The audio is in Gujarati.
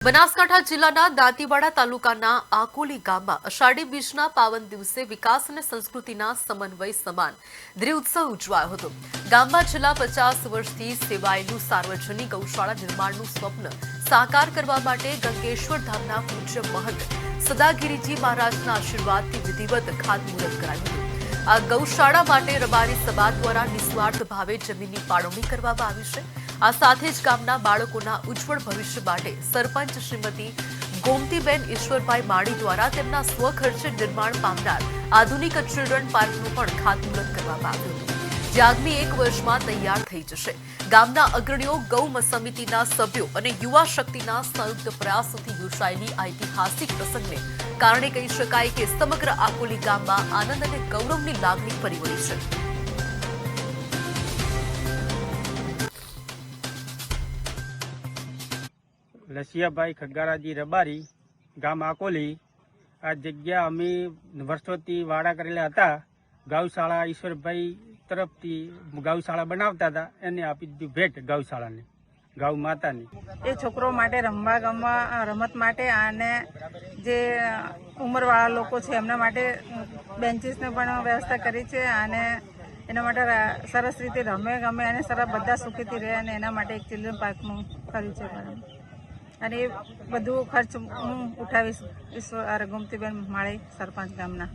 બનાસકાંઠા જિલ્લાના દાંતીવાડા તાલુકાના આકોલી ગામમાં અષાઢી બીજના પાવન દિવસે વિકાસ અને સંસ્કૃતિના સમન્વય સમાન દ્વિઉત્સવ ઉજવાયો હતો। ગામમાં છેલ્લા 50 વર્ષથી સેવાયેલું સાર્વજનિક ગૌશાળા નિર્માણનું સ્વપ્ન સાકાર કરવા માટે ગંગેશ્વર ધામના પૂજ્ય મહંત સદાગીરીજી મહારાજના આશીર્વાદથી વિધિવત ખાતમુહૂર્ત કરાયું હતું। આ ગૌશાળા માટે રબારી સમાજ દ્વારા નિસ્વાર્થ ભાવે જમીનની ફાળવણી કરવામાં આવી છે। આ સાથે જ ગામના બાળકોના ઉજ્જવળ ભવિષ્ય માટે સરપંચ શ્રીમતી ગોમતીબેન ઈશ્વરભાઈ માળી દ્વારા તેમના સ્વખર્ચે નિર્માણ પામનાર આધુનિક ચિલ્ડ્રન પાર્કનું પણ ખાતમુહૂર્ત કરવામાં આવ્યું હતું, જે આગામી 1 વર્ષમાં તૈયાર થઈ જશે। ગામના અગ્રણીઓ, ગૌ સમિતિના સભ્યો અને યુવા શક્તિના સંયુક્ત પ્રયાસોથી યોજાયેલી ઐતિહાસિક પ્રસંગને કારણે કહી શકાય કે સમગ્ર આકોલી ગામમાં આનંદ અને ગૌરવની લાગણી ફરી વળી છે। લસિયાભાઈ ખગારાજી રબારી, ગામ આકોલી। આ જગ્યા અમે વર્ષોથી વાડા કરેલા હતા। ગૌશાળા ઈશ્વરભાઈ તરફથી ગૌશાળા બનાવતા હતા, એને આપી દીધી ભેટ ગૌશાળાને, ગૌ માતાની। એ છોકરો માટે રમત માટે અને જે ઉંમરવાળા લોકો છે એમના માટે બેન્ચીસની પણ વ્યવસ્થા કરી છે અને એના માટે સરસ રીતે ગમે અને સરસ બધા સુખીથી રહે અને એના માટે એક ચિલ્ડ્રન પાર્કનું કર્યું છે અને એ બધું ખર્ચ હું ઉઠાવીશ ગોમતીબેન માળી, સરપંચ ગામના।